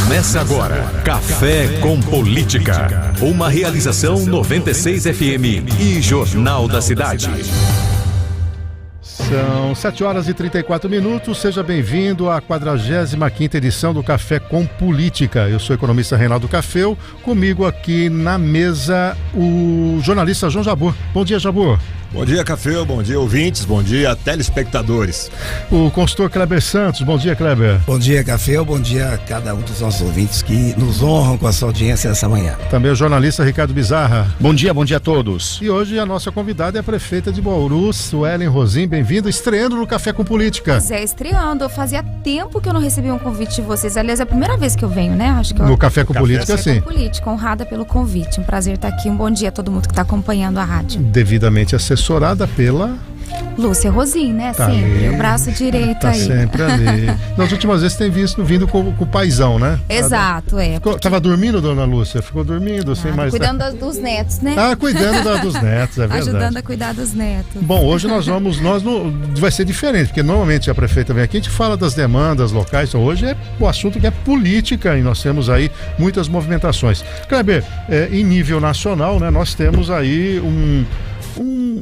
Começa agora, Café com Política. Uma realização 96 FM e Jornal da Cidade. São 7h34. Seja bem-vindo à 45ª edição do Café com Política. Eu sou o economista Reinaldo Cafeu. Comigo aqui na mesa o jornalista João Jabur. Bom dia, Jabur. Bom dia, Cafeu, bom dia, ouvintes, bom dia, telespectadores. O consultor Kleber Santos, bom dia, Kleber. Bom dia, Cafeu, bom dia a cada um dos nossos ouvintes que nos honram com a sua audiência nessa manhã. Também o jornalista Ricardo Bizarra. Bom dia a todos. E hoje a nossa convidada é a prefeita de Bauru, Suelen Rosim, bem-vinda, estreando no Café com Política. Pois é, estreando, fazia tempo que eu não recebi um convite de vocês, aliás é a primeira vez que eu venho, né? Acho que no Café com Política, sim. Café com Política, honrada pelo convite, um prazer estar aqui, um bom dia a todo mundo que está acompanhando a rádio. Devidamente assessorada pela Lúcia Rosim, né? Tá sempre, ali, o braço direito tá aí. Sempre ali. Nas últimas vezes tem vindo com o paizão, né? Exato, Tava dormindo, dona Lúcia? Ficou dormindo, sem mais... Cuidando dos netos, né? Cuidando dos netos, é verdade. Ajudando a cuidar dos netos. Bom, hoje vai ser diferente, porque normalmente a prefeita vem aqui, a gente fala das demandas locais, então hoje o assunto que é política e nós temos aí muitas movimentações. Kleber, em nível nacional, né, nós temos aí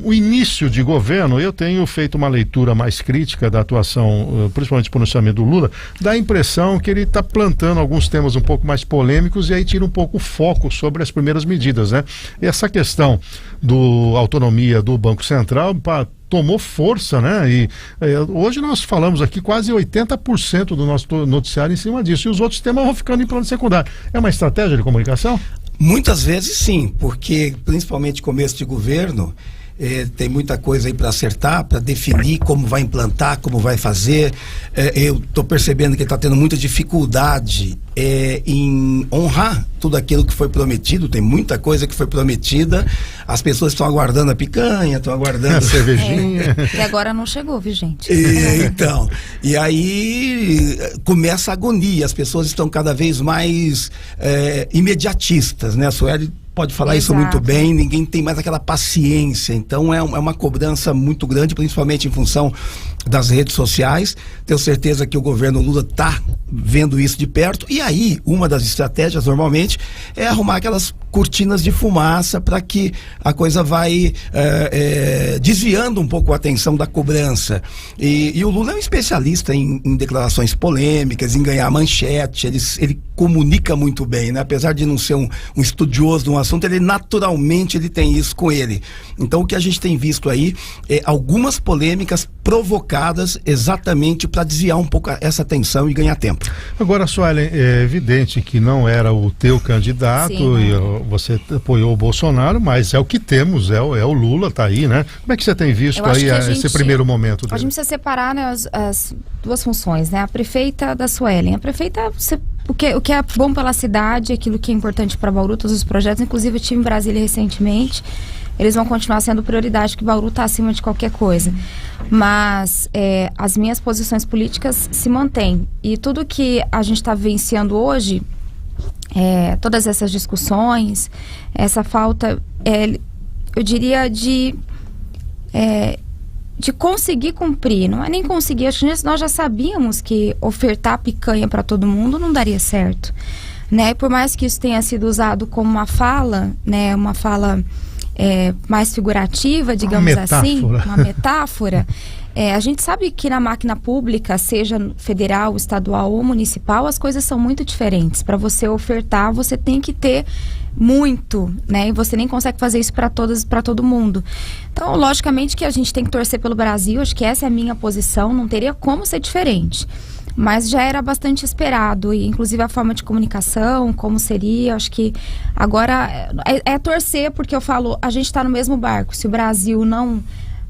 o início de governo. Eu tenho feito uma leitura mais crítica da atuação, principalmente do pronunciamento do Lula, dá a impressão que ele está plantando alguns temas um pouco mais polêmicos e aí tira um pouco o foco sobre as primeiras medidas, né? E essa questão da autonomia do Banco Central tomou força, né? E hoje nós falamos aqui quase 80% do nosso noticiário em cima disso, e os outros temas vão ficando em plano secundário. É uma estratégia de comunicação? Muitas vezes sim, porque principalmente começo de governo, tem muita coisa aí para acertar, para definir como vai implantar, como vai fazer. Eu estou percebendo que ele está tendo muita dificuldade em honrar tudo aquilo que foi prometido. Tem muita coisa que foi prometida. As pessoas estão aguardando a picanha, estão aguardando a cervejinha. E agora não chegou, viu, gente? Então, e aí começa a agonia. As pessoas estão cada vez mais imediatistas, né? A Sueli pode falar Exato. Isso muito bem, ninguém tem mais aquela paciência, então é uma cobrança muito grande, principalmente em função das redes sociais. Tenho certeza que o governo Lula está vendo isso de perto, e aí uma das estratégias normalmente é arrumar aquelas cortinas de fumaça para que a coisa vai desviando um pouco a atenção da cobrança, e o Lula é um especialista em declarações polêmicas, em ganhar manchete. Ele comunica muito bem, né? Apesar de não ser um estudioso de um assunto, ele naturalmente tem isso com ele. Então o que a gente tem visto aí é algumas polêmicas provocadas exatamente para desviar um pouco essa atenção e ganhar tempo. Agora, Suelen, é evidente que não era o teu candidato. Sim, e você apoiou o Bolsonaro, mas é o que temos, é o Lula, tá aí, né? Como é que você tem visto aí esse primeiro momento dele? A gente precisa separar, né, as duas funções, né? A prefeita da Suelen. A prefeita, o que é bom pela cidade, aquilo que é importante para Bauru, todos os projetos, inclusive eu estive em Brasília recentemente, eles vão continuar sendo prioridade, que Bauru está acima de qualquer coisa. Mas as minhas posições políticas se mantêm. E tudo que a gente está vivenciando hoje, todas essas discussões, essa falta, eu diria, de conseguir cumprir. Não é nem conseguir, acho que nós já sabíamos que ofertar picanha para todo mundo não daria certo, né? Por mais que isso tenha sido usado como uma fala, né? Uma fala mais figurativa, digamos assim, uma metáfora. A gente sabe que na máquina pública, seja federal, estadual ou municipal, as coisas são muito diferentes. Para você ofertar, você tem que ter muito, né? E você nem consegue fazer isso para todo mundo. Então, logicamente que a gente tem que torcer pelo Brasil. Acho que essa é a minha posição. Não teria como ser diferente. Mas já era bastante esperado, e inclusive a forma de comunicação, como seria. Acho que agora é torcer, porque eu falo, a gente está no mesmo barco. Se o Brasil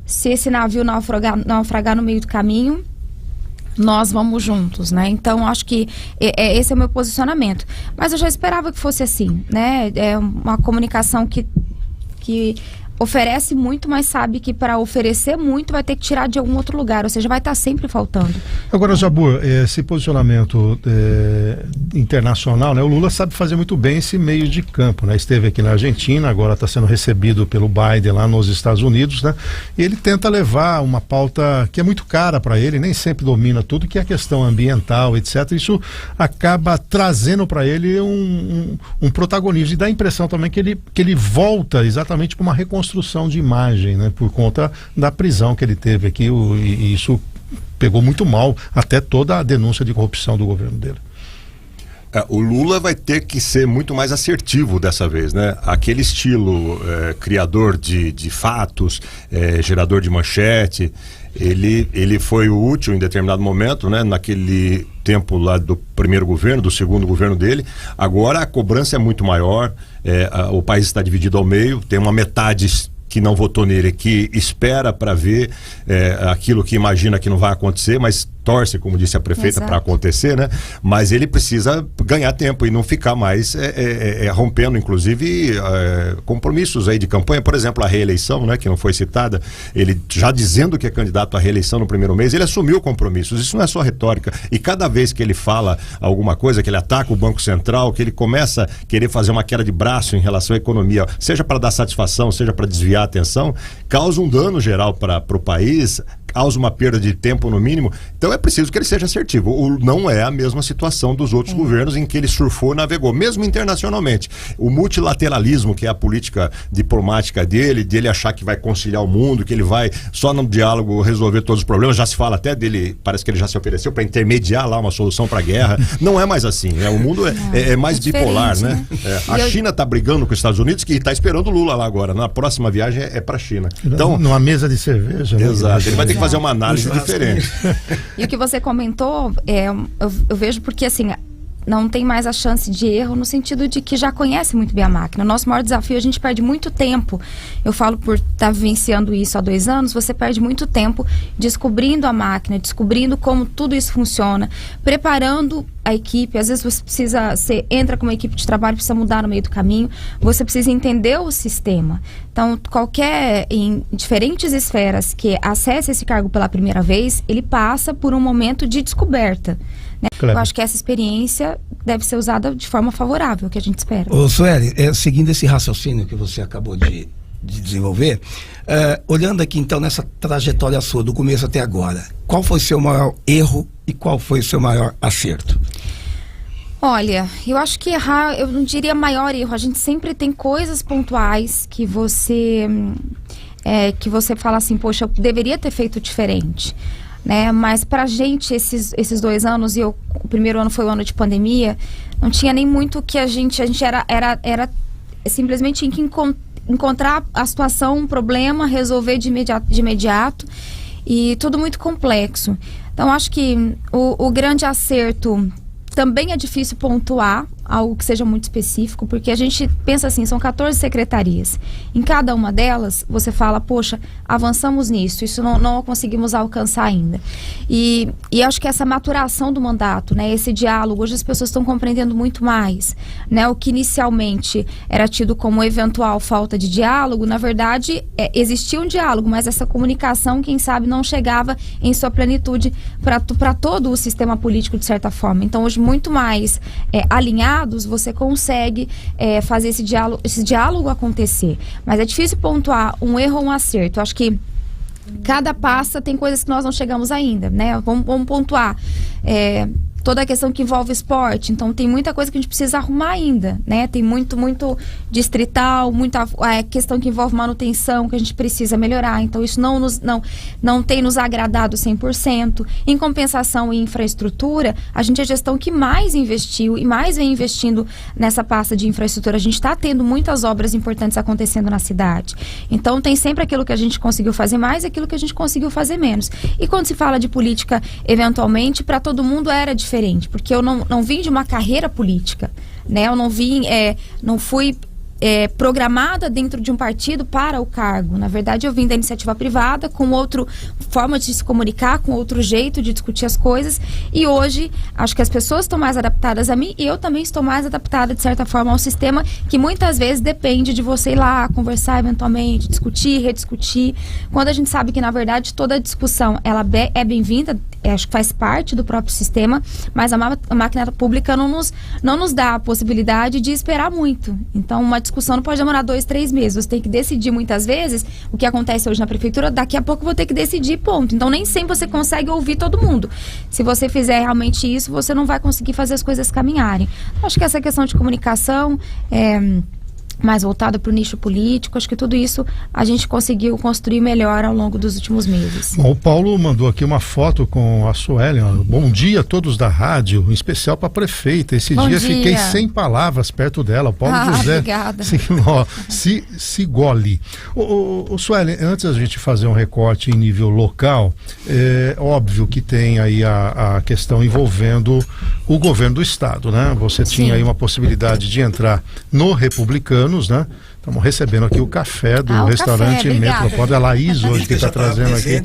se esse navio naufragar no meio do caminho, nós vamos juntos, né? Então acho que esse é o meu posicionamento. Mas eu já esperava que fosse assim, né? É uma comunicação que oferece muito, mas sabe que para oferecer muito vai ter que tirar de algum outro lugar, ou seja, vai estar sempre faltando. Agora, Jabur, esse posicionamento internacional, né? O Lula sabe fazer muito bem esse meio de campo, né? Esteve aqui na Argentina, agora está sendo recebido pelo Biden lá nos Estados Unidos, né? E ele tenta levar uma pauta que é muito cara para ele, nem sempre domina tudo, que é a questão ambiental, etc. Isso acaba trazendo para ele um protagonismo, e dá a impressão também que ele volta exatamente para uma reconstrução de imagem, né? Por conta da prisão que ele teve aqui, e isso pegou muito mal até toda a denúncia de corrupção do governo dele. O Lula vai ter que ser muito mais assertivo dessa vez, né? Aquele estilo criador de fatos, gerador de manchete, ele foi útil em determinado momento, né? Naquele tempo lá do primeiro governo, do segundo governo dele. Agora a cobrança é muito maior, o país está dividido ao meio, tem uma metade que não votou nele, que espera para ver aquilo que imagina que não vai acontecer, mas torce, como disse a prefeita, para acontecer, né? Mas ele precisa ganhar tempo e não ficar mais rompendo, inclusive, compromissos aí de campanha, por exemplo, a reeleição, né? Que não foi citada, ele já dizendo que é candidato à reeleição no primeiro mês, ele assumiu compromissos, isso não é só retórica, e cada vez que ele fala alguma coisa, que ele ataca o Banco Central, que ele começa a querer fazer uma queda de braço em relação à economia, seja para dar satisfação, seja para desviar a atenção, causa um dano geral para o país, causa uma perda de tempo no mínimo. Então é preciso que ele seja assertivo. Não é a mesma situação dos outros governos em que ele surfou, navegou, mesmo internacionalmente. O multilateralismo, que é a política diplomática dele achar que vai conciliar o mundo, que ele vai só no diálogo resolver todos os problemas, já se fala até dele, parece que ele já se ofereceu para intermediar lá uma solução para a guerra. Não é mais assim, né? O mundo é mais bipolar, né? A China está brigando com os Estados Unidos, que está esperando o Lula lá agora. Na próxima viagem é para a China. Então, numa mesa de cerveja. Exato, ele vai ter que fazer uma análise diferente. E o que você comentou, eu vejo porque assim, não tem mais a chance de erro no sentido de que já conhece muito bem a máquina. O nosso maior desafio, a gente perde muito tempo. Eu falo por estar vivenciando isso há 2 anos, você perde muito tempo descobrindo a máquina, descobrindo como tudo isso funciona, preparando a equipe. Às vezes você entra com uma equipe de trabalho, precisa mudar no meio do caminho, você precisa entender o sistema. Então, em diferentes esferas que acesse esse cargo pela primeira vez, ele passa por um momento de descoberta. Claro. Eu acho que essa experiência deve ser usada de forma favorável, que a gente espera. Ô, Sueli, seguindo esse raciocínio que você acabou de desenvolver, olhando aqui então nessa trajetória sua, do começo até agora, qual foi o seu maior erro e qual foi o seu maior acerto? Olha, eu acho que errar, eu não diria maior erro, a gente sempre tem coisas pontuais que você fala assim, poxa, eu deveria ter feito diferente. Né? Mas pra gente, esses 2 anos, o primeiro ano foi o ano de pandemia, não tinha nem muito que a gente era simplesmente tinha que encontrar a situação, um problema, resolver de imediato, e tudo muito complexo. Então acho que o grande acerto, também é difícil pontuar algo que seja muito específico, porque a gente pensa assim, são 14 secretarias. Em cada uma delas, você fala, poxa, avançamos nisso, isso não conseguimos alcançar ainda. E acho que essa maturação do mandato, né, esse diálogo, hoje as pessoas estão compreendendo muito mais, né, o que inicialmente era tido como eventual falta de diálogo, na verdade, existia um diálogo, mas essa comunicação, quem sabe, não chegava em sua plenitude para todo o sistema político, de certa forma. Então, hoje, muito mais alinhados, você consegue fazer esse diálogo acontecer. Mas é difícil pontuar um erro ou um acerto. Acho que cada pasta tem coisas que nós não chegamos ainda, né? Vamos pontuar. Toda a questão que envolve esporte, então tem muita coisa que a gente precisa arrumar ainda, né? Tem muito distrital, muita questão que envolve manutenção que a gente precisa melhorar, então isso não tem nos agradado 100%. Em compensação, em infraestrutura, a gente é a gestão que mais investiu e mais vem investindo nessa pasta de infraestrutura. A gente está tendo muitas obras importantes acontecendo na cidade, então tem sempre aquilo que a gente conseguiu fazer mais e aquilo que a gente conseguiu fazer menos. E quando se fala de política, eventualmente, para todo mundo era diferente, porque eu não vim de uma carreira política, né? Eu não fui programada dentro de um partido para o cargo. Na verdade, eu vim da iniciativa privada, com outra forma de se comunicar, com outro jeito de discutir as coisas, e hoje acho que as pessoas estão mais adaptadas a mim, e eu também estou mais adaptada, de certa forma, ao sistema, que muitas vezes depende de você ir lá, conversar eventualmente, discutir, rediscutir, quando a gente sabe que, na verdade, toda discussão ela é bem-vinda, acho que faz parte do próprio sistema, mas a máquina pública não nos dá a possibilidade de esperar muito. Então, uma discussão não pode demorar 2, 3 meses. Você tem que decidir muitas vezes. O que acontece hoje na prefeitura, daqui a pouco eu vou ter que decidir, ponto. Então, nem sempre você consegue ouvir todo mundo. Se você fizer realmente isso, você não vai conseguir fazer as coisas caminharem. Acho que essa questão de comunicação mais voltada para o nicho político, acho que tudo isso a gente conseguiu construir melhor ao longo dos últimos meses. Bom, o Paulo mandou aqui uma foto com a Sueli. Bom dia a todos da rádio, em especial para a prefeita. Esse dia fiquei sem palavras perto dela. O Paulo José obrigada. Sigoli. O Sueli, antes da gente fazer um recorte em nível local, é óbvio que tem aí a questão envolvendo o governo do estado, né? Você tinha aí uma possibilidade de entrar no Republicano, né? Estamos recebendo aqui o café do restaurante Metropólio. A Laís hoje que está trazendo aqui.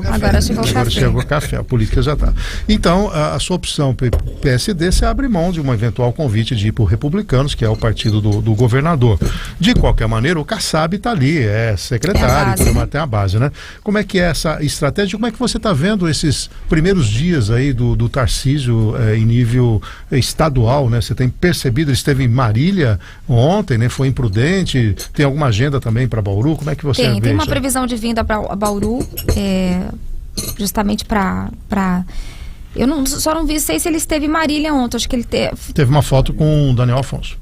Agora chegou o café, a política já está. Então, a sua opção PSD, você abre mão de um eventual convite de ir para o Republicanos, que é o partido do governador. De qualquer maneira, o Kassab está ali, é secretário, tem a base, né? Como é que é essa estratégia? Como é que você está vendo esses primeiros dias aí do Tarcísio em nível estadual, né? Você tem percebido, ele esteve em Marília ontem, né? Foi imprudente. Tem alguma agenda também para Bauru? Como é que você vê? Tem uma previsão de vinda para Bauru, justamente para eu não sei se ele esteve em Marília ontem, acho que ele teve uma foto com o Daniel Afonso.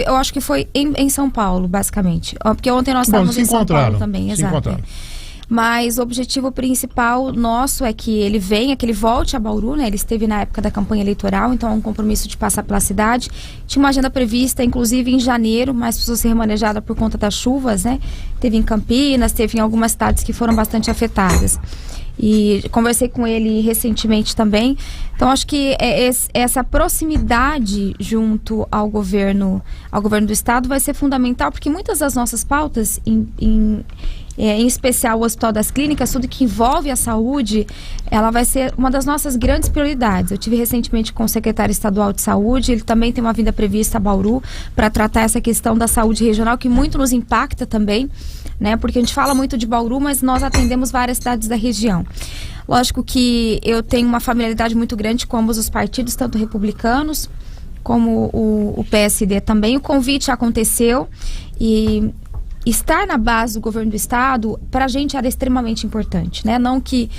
Eu acho que foi em São Paulo, basicamente, porque ontem nós estávamos em São Paulo também, exato. Mas o objetivo principal nosso é que ele venha, que ele volte a Bauru, né? Ele esteve na época da campanha eleitoral, então é um compromisso de passar pela cidade. Tinha uma agenda prevista, inclusive em janeiro, mas precisou ser remanejada por conta das chuvas, né? Teve em Campinas, teve em algumas cidades que foram bastante afetadas. E conversei com ele recentemente também. Então acho que essa proximidade junto ao governo do estado vai ser fundamental, porque muitas das nossas pautas, em especial o Hospital das Clínicas, tudo que envolve a saúde, ela vai ser uma das nossas grandes prioridades. Eu tive recentemente com o secretário estadual de saúde, ele também tem uma vinda prevista a Bauru para tratar essa questão da saúde regional, que muito nos impacta também, né? Porque a gente fala muito de Bauru, mas nós atendemos várias cidades da região. Lógico que eu tenho uma familiaridade muito grande com ambos os partidos, tanto republicanos como o PSD também. O convite aconteceu e estar na base do governo do estado, para a gente era extremamente importante, né? Não que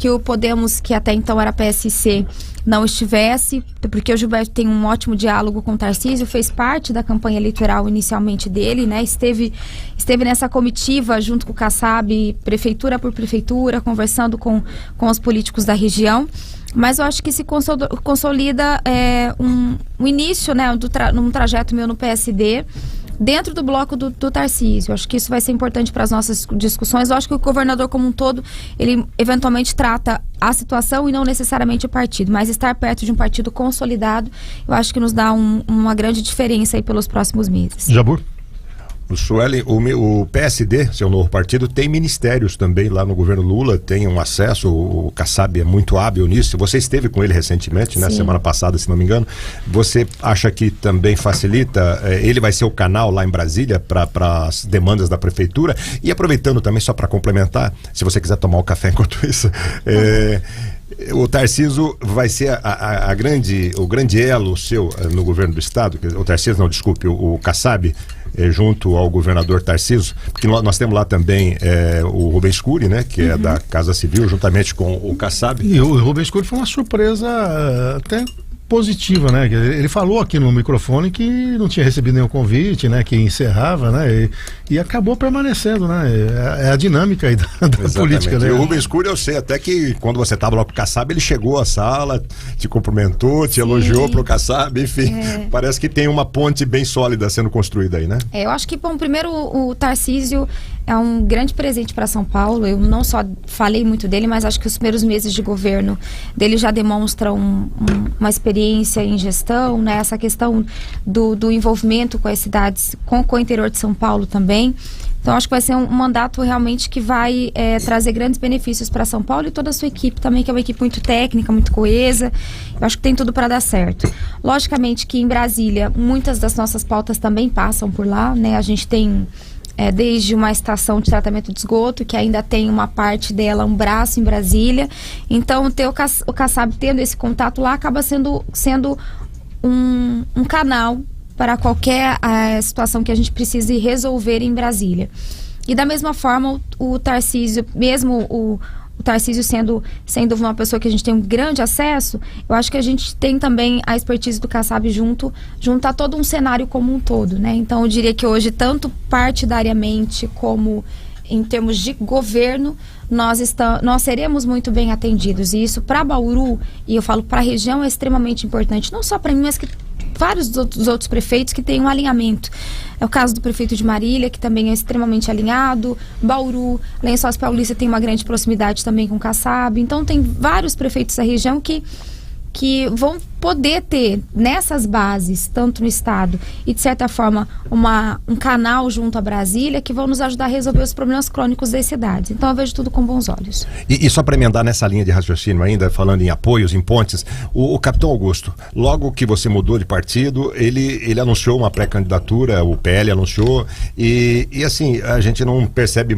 o Podemos, que até então era PSC, não estivesse, porque o Gilberto tem um ótimo diálogo com o Tarcísio, fez parte da campanha eleitoral inicialmente dele, né? Esteve nessa comitiva junto com o Kassab, prefeitura por prefeitura, conversando com os políticos da região. Mas eu acho que se consolida um início, né, num trajeto meu no PSD, dentro do bloco do Tarcísio. Eu acho que isso vai ser importante para as nossas discussões. Eu acho que o governador como um todo, ele eventualmente trata a situação e não necessariamente o partido, mas estar perto de um partido consolidado, eu acho que nos dá uma grande diferença aí pelos próximos meses. Jabur? O Sueli, o PSD, seu novo partido, tem ministérios também lá no governo Lula, tem um acesso, o Kassab é muito hábil nisso. Você esteve com ele recentemente, né? Semana passada, se não me engano. Você acha que também facilita? Ele vai ser o canal lá em Brasília para as demandas da prefeitura? E aproveitando também, só para complementar, se você quiser tomar um café enquanto isso, o Tarcísio vai ser o grande elo seu no governo do estado. O Tarcísio, não, desculpe, o Kassab, junto ao governador Tarcísio, porque nós temos lá também o Rubens Cury, né, que é da Casa Civil, juntamente com o Kassab. E o Rubens Cury foi uma surpresa até positiva, né? Ele falou aqui no microfone que não tinha recebido nenhum convite, né? Que encerrava, né? E acabou permanecendo, né? É a dinâmica aí da política, né? E o Rubens Cury, eu sei até que quando você estava lá com o Kassab, ele chegou à sala, te cumprimentou, te elogiou pro Kassab, enfim, parece que tem uma ponte bem sólida sendo construída aí, né? Eu acho que, bom, primeiro o Tarcísio é um grande presente para São Paulo. Eu não só falei muito dele, mas acho que os primeiros meses de governo dele já demonstram uma experiência em gestão, né? Essa questão do envolvimento com as cidades, com o interior de São Paulo também. Então, acho que vai ser um mandato realmente que vai trazer grandes benefícios para São Paulo e toda a sua equipe também, que é uma equipe muito técnica, muito coesa. Eu acho que tem tudo para dar certo. Logicamente que em Brasília, muitas das nossas pautas também passam por lá, né? A gente tem desde uma estação de tratamento de esgoto, que ainda tem uma parte dela, um braço em Brasília. Então, o Kassab tendo esse contato lá acaba sendo um canal para qualquer situação que a gente precise resolver em Brasília. E da mesma forma, o Tarcísio, mesmo o Tarcísio sendo uma pessoa que a gente tem um grande acesso, eu acho que a gente tem também a expertise do Kassab juntar todo um cenário como um todo, né? Então, eu diria que hoje, tanto partidariamente como em termos de governo, nós seremos muito bem atendidos. E isso para Bauru, e eu falo para a região, é extremamente importante. Não só para mim, mas que vários dos outros prefeitos que têm um alinhamento. É o caso do prefeito de Marília, que também é extremamente alinhado. Bauru, Lençóis Paulista tem uma grande proximidade também com o Kassab. Então, tem vários prefeitos da região que vão poder ter nessas bases, tanto no estado e de certa forma um canal junto a Brasília, que vão nos ajudar a resolver os problemas crônicos das cidades. Então eu vejo tudo com bons olhos. E só para emendar nessa linha de raciocínio ainda, falando em apoios, em pontes, o capitão Augusto, logo que você mudou de partido, ele anunciou uma pré-candidatura, o PL anunciou, e assim, a gente não percebe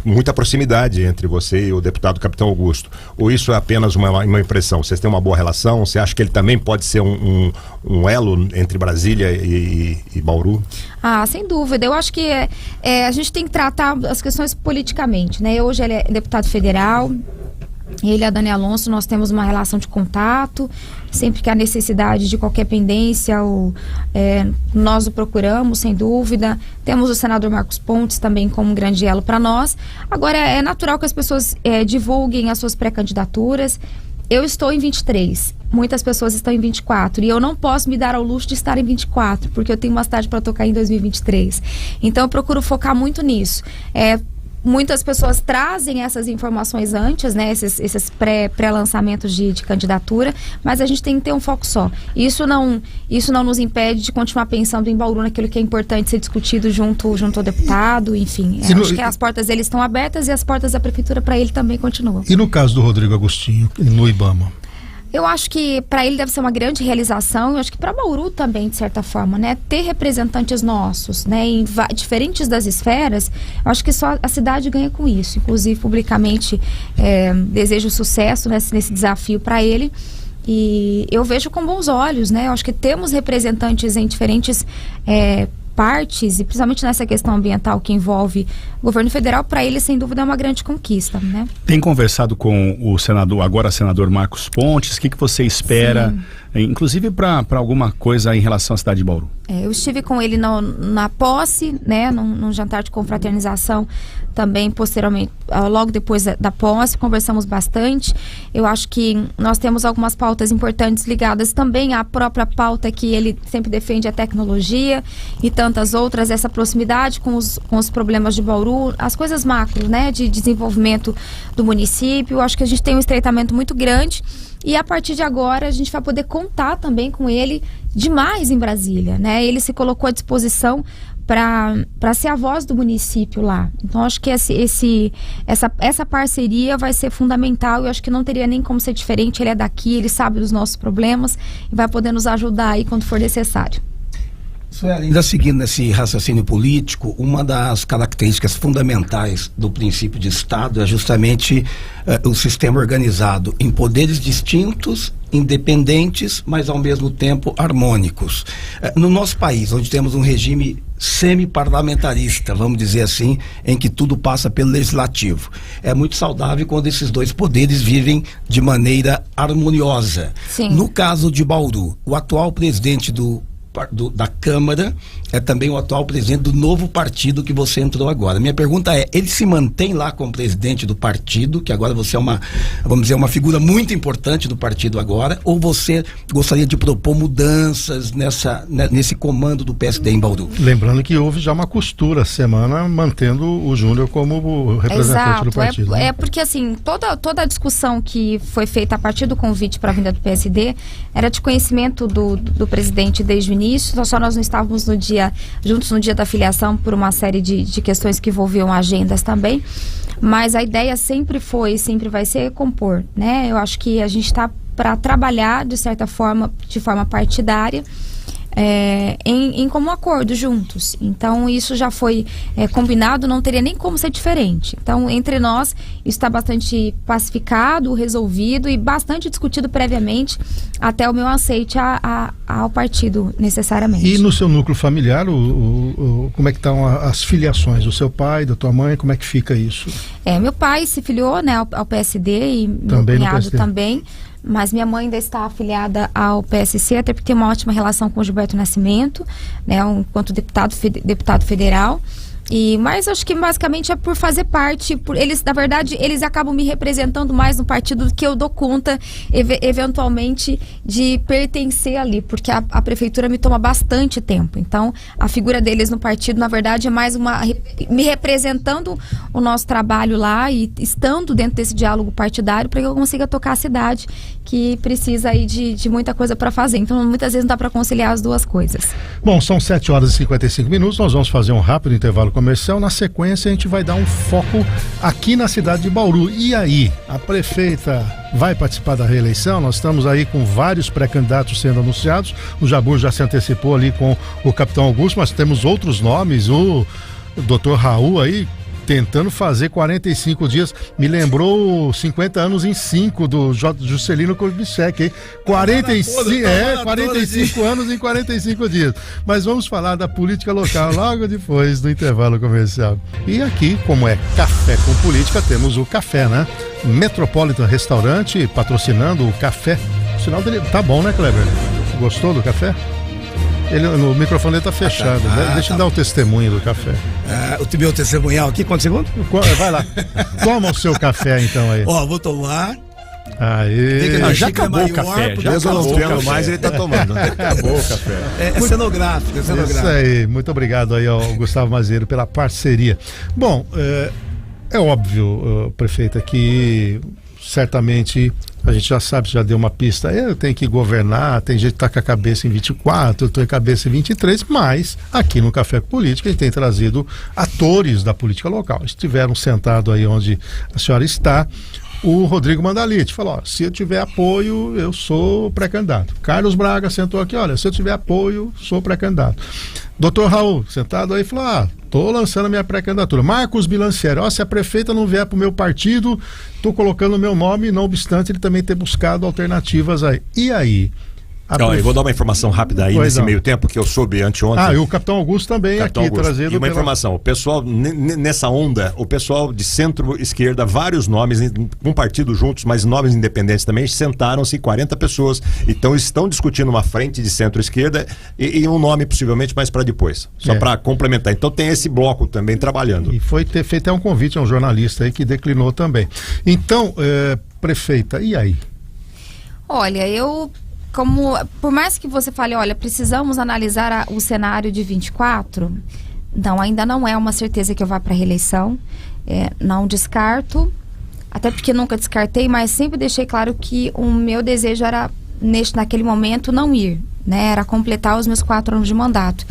muita proximidade entre você e o deputado capitão Augusto. Ou isso é apenas uma impressão? Vocês têm uma boa relação? Você acha que ele também pode ser um elo entre Brasília e Bauru? Sem dúvida. Eu acho que a gente tem que tratar as questões politicamente, né? Hoje ele é deputado federal, ele e a Dani Alonso, nós temos uma relação de contato. Sempre que há necessidade de qualquer pendência, nós o procuramos, sem dúvida. Temos o senador Marcos Pontes também como um grande elo para nós. Agora, é natural que as pessoas divulguem as suas pré-candidaturas. Eu estou em 23, muitas pessoas estão em 24 e eu não posso me dar ao luxo de estar em 24, porque eu tenho uma cidade para tocar em 2023. Então eu procuro focar muito nisso. Muitas pessoas trazem essas informações antes, né, esses pré-lançamentos de candidatura, mas a gente tem que ter um foco só. Isso não nos impede de continuar pensando em Bauru, naquilo que é importante ser discutido junto ao deputado, enfim. Acho que as portas dele estão abertas e as portas da prefeitura para ele também continuam. E no caso do Rodrigo Agostinho, no Ibama? Eu acho que para ele deve ser uma grande realização. Eu acho que para Bauru também, de certa forma, né? Ter representantes nossos, né? Diferentes das esferas, eu acho que só a cidade ganha com isso. Inclusive, publicamente, desejo sucesso nesse desafio para ele. E eu vejo com bons olhos, né? Eu acho que temos representantes em diferentes partes, e principalmente nessa questão ambiental que envolve o governo federal, para ele, sem dúvida, é uma grande conquista, né? Tem conversado com o senador Marcos Pontes? O que você espera, inclusive para alguma coisa em relação à cidade de Bauru? Eu estive com ele na posse, né, num jantar de confraternização, também posteriormente, logo depois da posse, conversamos bastante. Eu acho que nós temos algumas pautas importantes ligadas também à própria pauta que ele sempre defende, a tecnologia e tantas outras, essa proximidade com os problemas de Bauru, as coisas macro, né, de desenvolvimento do município. Eu acho que a gente tem um estreitamento muito grande e a partir de agora a gente vai poder contar também com ele demais em Brasília, né? Ele se colocou à disposição para ser a voz do município lá. Então acho que essa parceria vai ser fundamental. Eu acho que não teria nem como ser diferente. Ele é daqui, ele sabe dos nossos problemas e vai poder nos ajudar aí quando for necessário. Ainda seguindo nesse raciocínio político, uma das características fundamentais do princípio de Estado é justamente o sistema organizado em poderes distintos, independentes, mas ao mesmo tempo harmônicos. No nosso país, onde temos um regime semi-parlamentarista, vamos dizer assim, em que tudo passa pelo legislativo, é muito saudável quando esses dois poderes vivem de maneira harmoniosa. Sim. No caso de Bauru, o atual presidente do da Câmara é também o atual presidente do novo partido que você entrou agora. Minha pergunta é, ele se mantém lá como presidente do partido, que agora você é uma figura muito importante do partido agora, ou você gostaria de propor mudanças nesse comando do PSD em Bauru? Lembrando que houve já uma costura semana mantendo o Júnior como representante do partido. É porque assim, toda a discussão que foi feita a partir do convite para a vinda do PSD era de conhecimento do presidente desde o início, só nós não estávamos juntos no dia da filiação por uma série de questões que envolviam agendas também, mas a ideia sempre foi e sempre vai ser compor, né? Eu acho que a gente está para trabalhar de certa forma, de forma partidária, em comum acordo juntos. Então isso já foi combinado, não teria nem como ser diferente. Então entre nós isso está bastante pacificado, resolvido e bastante discutido previamente até o meu aceite ao partido necessariamente. E no seu núcleo familiar, como é que estão as filiações? Do seu pai, da tua mãe, como é que fica isso? Meu pai se filiou, né, ao PSD e também meu cunhado também. Mas minha mãe ainda está afiliada ao PSC, até porque tem uma ótima relação com o Gilberto Nascimento, né, enquanto deputado federal. Mas acho que basicamente é por fazer parte, eles, na verdade, eles acabam me representando mais no partido do que eu dou conta, eventualmente, de pertencer ali, porque a prefeitura me toma bastante tempo. Então, a figura deles no partido, na verdade, é mais me representando o nosso trabalho lá e estando dentro desse diálogo partidário para que eu consiga tocar a cidade, que precisa aí de muita coisa para fazer. Então, muitas vezes não dá para conciliar as duas coisas. Bom, são 7h55, nós vamos fazer um rápido intervalo comercial. Na sequência, a gente vai dar um foco aqui na cidade de Bauru. E aí, a prefeita vai participar da reeleição? Nós estamos aí com vários pré-candidatos sendo anunciados. O Jabur já se antecipou ali com o capitão Augusto, mas temos outros nomes. O doutor Raul aí tentando fazer 45 dias, me lembrou 50 anos em 5 do Juscelino Kubitschek, 45 anos em 45 dias. Mas vamos falar da política local logo depois do intervalo comercial. E aqui, como é Café com Política, temos o café, né? Metropolitan Restaurante patrocinando o café. O sinal dele tá bom, né, Kleber? Gostou do café? O microfone dele tá fechado, deixa eu dar o testemunho do café. O meu testemunhal aqui, quantos segundos? Vai lá, toma o seu café então aí. Vou tomar. Aí. Já acabou o café, mais ele tá tomando. Acabou o café. É cenográfico. Isso aí, muito obrigado aí ao Gustavo Mazieiro pela parceria. Bom, é óbvio, prefeita, que certamente a gente já sabe, já deu uma pista, eu tenho que governar, tem gente que tá com a cabeça em 24, eu tô com a cabeça em 23, mas aqui no Café Política a gente tem trazido atores da política local. Estiveram sentados aí onde a senhora está. O Rodrigo Mandalite falou, se eu tiver apoio, eu sou pré-candidato. Carlos Braga sentou aqui, olha, se eu tiver apoio, sou pré-candidato. Doutor Raul, sentado aí, falou, tô lançando a minha pré-candidatura. Marcos Bilancieri, se a prefeita não vier pro meu partido, tô colocando o meu nome, não obstante ele também ter buscado alternativas aí. E aí? Eu vou dar uma informação rápida aí nesse meio tempo que eu soube anteontem. E o capitão Augusto também trazendo. E uma informação, o pessoal, nessa onda, o pessoal de centro-esquerda, vários nomes, um partido juntos, mas nomes independentes também, sentaram-se 40 pessoas, então estão discutindo uma frente de centro-esquerda e um nome possivelmente mais para depois, só para complementar. Então tem esse bloco também trabalhando. E foi feito um convite a um jornalista aí que declinou também. Então, prefeita, e aí? Olha, por mais que você fale, olha, precisamos analisar o cenário de 24, não, ainda não é uma certeza que eu vá para a reeleição, não descarto, até porque nunca descartei, mas sempre deixei claro que o meu desejo era, naquele momento, não ir, né, era completar os meus 4 anos de mandato.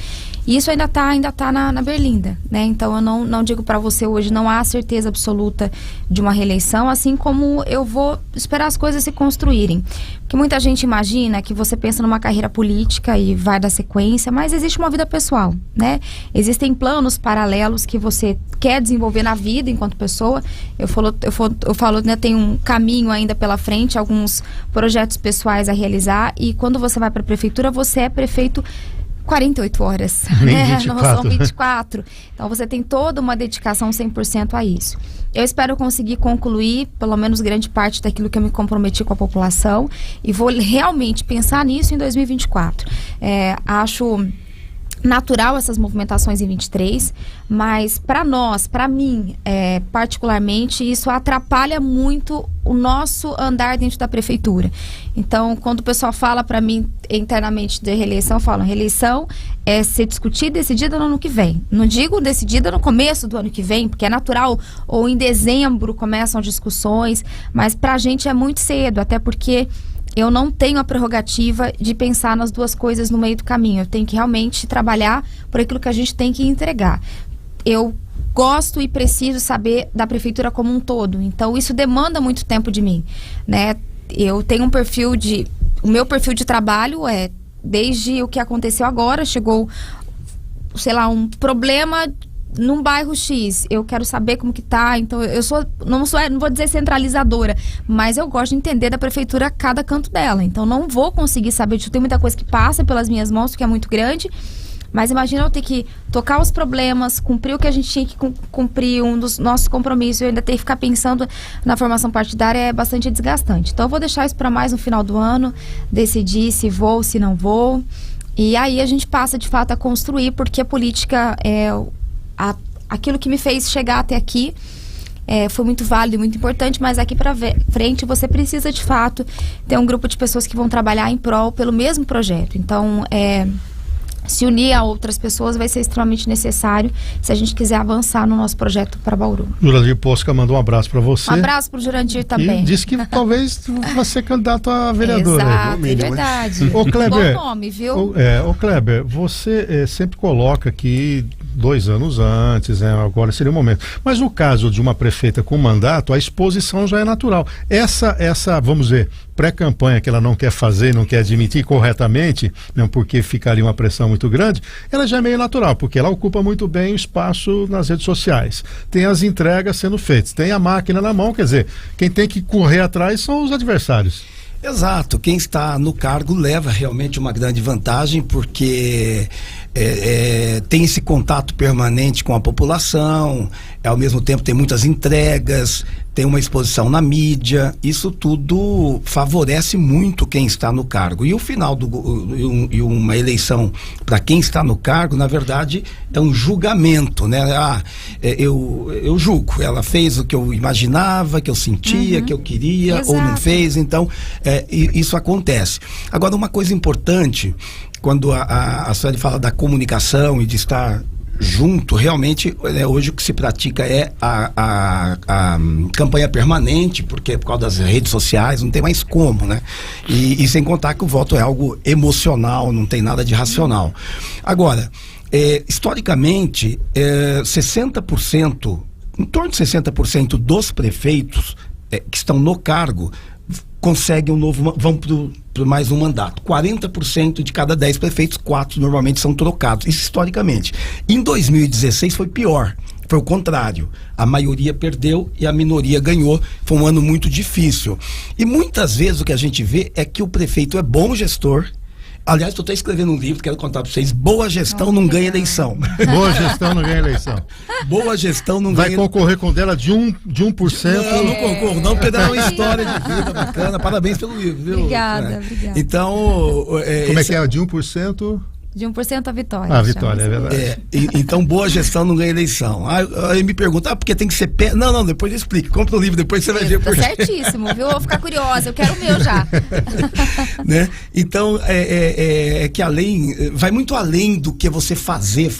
E isso ainda tá na berlinda, né? Então eu não digo para você hoje, não há certeza absoluta de uma reeleição, assim como eu vou esperar as coisas se construírem. Porque muita gente imagina que você pensa numa carreira política e vai dar sequência, mas existe uma vida pessoal, né? Existem planos paralelos que você quer desenvolver na vida enquanto pessoa. Eu falo, né, tem um caminho ainda pela frente, alguns projetos pessoais a realizar, e quando você vai para a prefeitura, você é prefeito 48 horas, Nem né? 24. Não são 24. Então você tem toda uma dedicação 100% a isso. Eu espero conseguir concluir, pelo menos grande parte daquilo que eu me comprometi com a população, e vou realmente pensar nisso em 2024. Acho natural essas movimentações em 23, mas para nós, para mim, particularmente, isso atrapalha muito o nosso andar dentro da prefeitura. Então, quando o pessoal fala para mim internamente de reeleição, eu falo, reeleição é ser discutida e decidida no ano que vem. Não digo decidida no começo do ano que vem, porque é natural, ou em dezembro começam discussões, mas para a gente é muito cedo, até porque eu não tenho a prerrogativa de pensar nas duas coisas no meio do caminho. Eu tenho que realmente trabalhar por aquilo que a gente tem que entregar. Eu gosto e preciso saber da prefeitura como um todo. Então, isso demanda muito tempo de mim, né? Eu tenho um perfil de... O meu perfil de trabalho é, desde o que aconteceu agora, chegou, sei lá, um problema num bairro X, eu quero saber como que tá. Então não vou dizer centralizadora, mas eu gosto de entender da prefeitura cada canto dela. Então não vou conseguir saber, tem muita coisa que passa pelas minhas mãos, que é muito grande, mas imagina eu ter que tocar os problemas, cumprir o que a gente tinha que cumprir, um dos nossos compromissos, eu ainda ter que ficar pensando na formação partidária é bastante desgastante. Então eu vou deixar isso para mais no final do ano, decidir se vou, se não vou, e aí a gente passa de fato a construir, porque a política aquilo que me fez chegar até aqui foi muito válido e muito importante, mas aqui para frente você precisa de fato ter um grupo de pessoas que vão trabalhar em prol pelo mesmo projeto. Então, se unir a outras pessoas vai ser extremamente necessário se a gente quiser avançar no nosso projeto para Bauru. Jurandir Posca mandou um abraço para você. Um abraço para o Jurandir também. E disse que talvez vai ser candidato a vereador. Exato, é verdade. Ô, Kleber, bom nome, viu? Ô, Kleber, você sempre coloca que 2 anos antes, agora seria o momento. Mas no caso de uma prefeita com mandato, a exposição já é natural. Essa vamos dizer, pré-campanha que ela não quer fazer, não quer admitir corretamente, não porque fica ali uma pressão muito grande, ela já é meio natural, porque ela ocupa muito bem o espaço nas redes sociais. Tem as entregas sendo feitas, tem a máquina na mão, quer dizer, quem tem que correr atrás são os adversários. Exato, quem está no cargo leva realmente uma grande vantagem, porque tem esse contato permanente com a população, ao mesmo tempo tem muitas entregas, tem uma exposição na mídia, isso tudo favorece muito quem está no cargo. E o final e uma eleição para quem está no cargo, na verdade, é um julgamento, né? Eu julgo, ela fez o que eu imaginava, que eu sentia, que eu queria, exato, ou não fez, então isso acontece. Agora, uma coisa importante, quando a Sueli fala da comunicação e de estar junto, realmente hoje o que se pratica é a campanha permanente, porque por causa das redes sociais não tem mais como, né? E sem contar que o voto é algo emocional, não tem nada de racional. Agora, historicamente, 60%, em torno de 60% dos prefeitos que estão no cargo conseguem vão para mais um mandato. 40% de cada 10 prefeitos, 4 normalmente são trocados, isso historicamente. Em 2016 foi pior, foi o contrário, a maioria perdeu e a minoria ganhou, foi um ano muito difícil. E muitas vezes o que a gente vê é que o prefeito é bom gestor. Aliás, estou até escrevendo um livro, quero contar para vocês. Boa gestão não ganha eleição. Boa gestão não ganha eleição. Boa gestão não ganha... Vai concorrer com dela de 1%? Não concorro, não, porque dá uma história de vida bacana. Parabéns pelo livro, viu? Obrigada. Então... Como é que é? De 1%? De 1% a vitória. A vitória, é verdade. Então, boa gestão não ganha eleição. Aí me pergunta, porque tem que ser Não, depois eu explico. Compra o livro, depois você vai ver por quê. Certíssimo, viu? Eu vou ficar curiosa, eu quero o meu já. Né? Então, que vai muito além do que você fazer.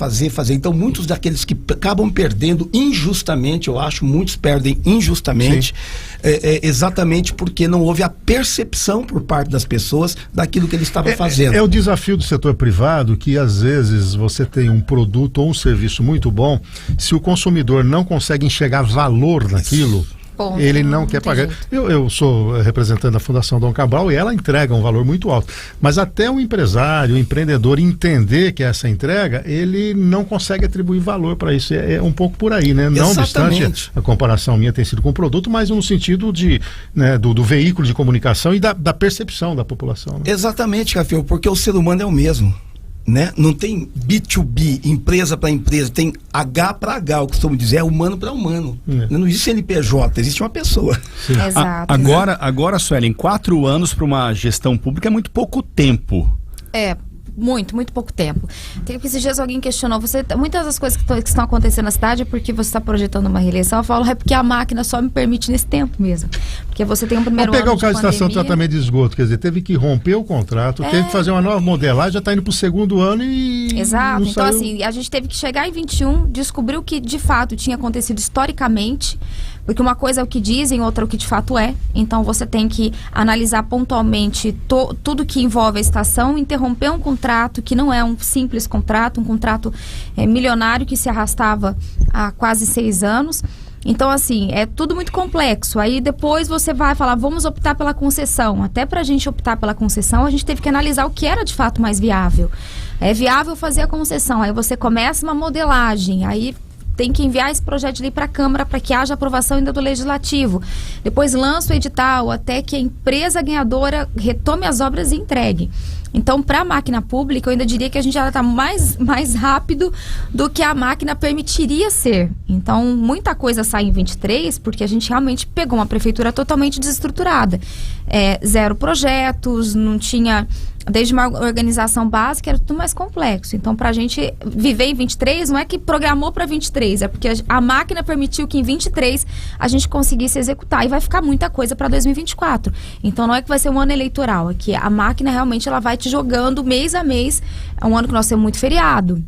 Então, muitos daqueles que acabam perdendo injustamente, eu acho, muitos perdem injustamente, exatamente porque não houve a percepção por parte das pessoas daquilo que ele estava fazendo. É o desafio do setor privado, que às vezes você tem um produto ou um serviço muito bom, se o consumidor não consegue enxergar valor naquilo, ele não quer pagar. Eu sou representante da Fundação Dom Cabral e ela entrega um valor muito alto, mas até o empresário, o empreendedor entender que essa entrega, ele não consegue atribuir valor para isso. É um pouco por aí, né? Não obstante, a comparação minha tem sido com o produto, mas no sentido do veículo de comunicação e da percepção da população, né? Exatamente, Café, porque o ser humano é o mesmo. né? Não tem B2B, empresa para empresa, tem H para H, eu costumo dizer, é humano para humano. Não existe CNPJ, existe uma pessoa. Exato. Agora, Suelen, 4 anos para uma gestão pública é muito pouco tempo. Muito pouco tempo. Tem que esses dias alguém questionou, muitas das coisas que estão acontecendo na cidade é porque você está projetando uma reeleição. Eu falo, é porque a máquina só me permite nesse tempo mesmo. Porque você tem um primeiro ano de Vamos pegar o caso da estação de pandemia. tratamento de esgoto, quer dizer, teve que romper o contrato, teve que fazer uma nova modelagem, já está indo para o segundo ano e... Exato, não então saiu. assim, a gente teve que chegar em 21, descobrir o que de fato tinha acontecido historicamente, porque uma coisa é o que dizem, outra é o que de fato é. Então você tem que analisar pontualmente tudo que envolve a estação, interromper um contrato que não é um simples contrato, um contrato milionário que se arrastava há quase 6 anos. Então, assim, é tudo muito complexo. Aí depois você vai falar, vamos optar pela concessão. Até pra gente optar pela concessão, a gente teve que analisar o que era de fato mais viável. É viável fazer a concessão, aí você começa uma modelagem, aí tem que enviar esse projeto de lei para a Câmara para que haja aprovação ainda do Legislativo. Depois lança o edital até que a empresa ganhadora retome as obras e entregue. Então, para a máquina pública, eu ainda diria que a gente já está mais rápido do que a máquina permitiria ser. Então, muita coisa sai em 23, porque a gente realmente pegou uma prefeitura totalmente desestruturada. 0 projetos, não tinha... Desde uma organização básica, era tudo mais complexo. Então, para a gente viver em 23, não é que programou para 23, é porque a máquina permitiu que em 23 a gente conseguisse executar. E vai ficar muita coisa para 2024. Então, não é que vai ser um ano eleitoral, é que a máquina realmente ela vai te jogando mês a mês. É um ano que nós temos muito feriado.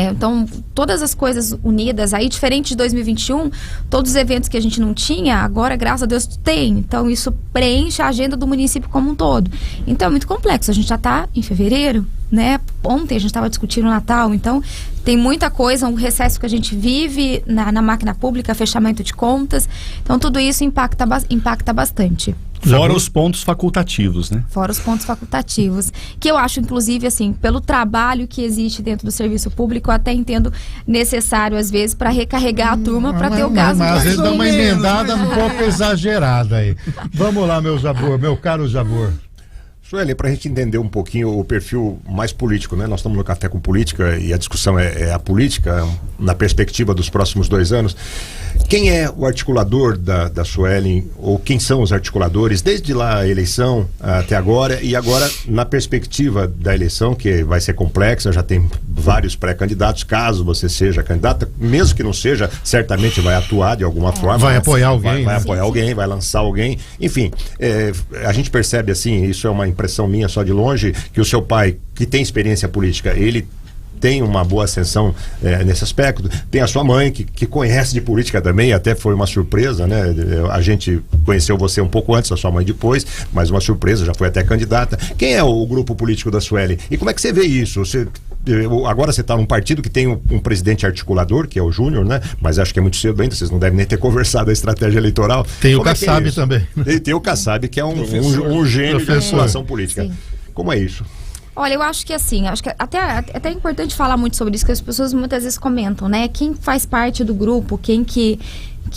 Então, todas as coisas unidas, aí diferente de 2021, todos os eventos que a gente não tinha, agora, graças a Deus, tem. Então, isso preenche a agenda do município como um todo. Então, é muito complexo. A gente já está em fevereiro, né? Ontem a gente estava discutindo o Natal, então tem muita coisa, um recesso que a gente vive na máquina pública, fechamento de contas. Então, tudo isso impacta bastante. Fora os pontos facultativos, né? Fora os pontos facultativos. Que eu acho, inclusive, assim, pelo trabalho que existe dentro do serviço público, eu até entendo necessário, às vezes, para recarregar a turma, para ter o gás. Mas às vezes dá uma emendada um pouco exagerada aí. Vamos lá, meu caro Jabor. Suelen, para a gente entender um pouquinho o perfil mais político, né? Nós estamos no Café com Política e a discussão é a política na perspectiva dos próximos 2 anos. Quem é o articulador da Suelen, ou quem são os articuladores, desde lá a eleição até agora, e agora na perspectiva da eleição, que vai ser complexa, já tem vários pré-candidatos, caso você seja candidata, mesmo que não seja, certamente vai atuar de alguma forma. Vai apoiar alguém. Vai apoiar alguém, vai lançar alguém, enfim, a gente percebe assim, isso é uma impressão minha só de longe, que o seu pai, que tem experiência política, ele tem uma boa ascensão nesse aspecto. Tem a sua mãe, que conhece de política também, até foi uma surpresa, né? A gente conheceu você um pouco antes, a sua mãe depois, mas uma surpresa, já foi até candidata. Quem é o grupo político da Suelen? E como é que você vê isso? Agora você está num partido que tem um presidente articulador, que é o Júnior, né? Mas acho que é muito cedo ainda, vocês não devem nem ter conversado a estratégia eleitoral. Tem o Kassab também. Tem o Kassab, que é um gênio de articulação política. Sim. Como é isso? Olha, eu acho que assim, até é importante falar muito sobre isso, que as pessoas muitas vezes comentam, né? Quem faz parte do grupo, quem que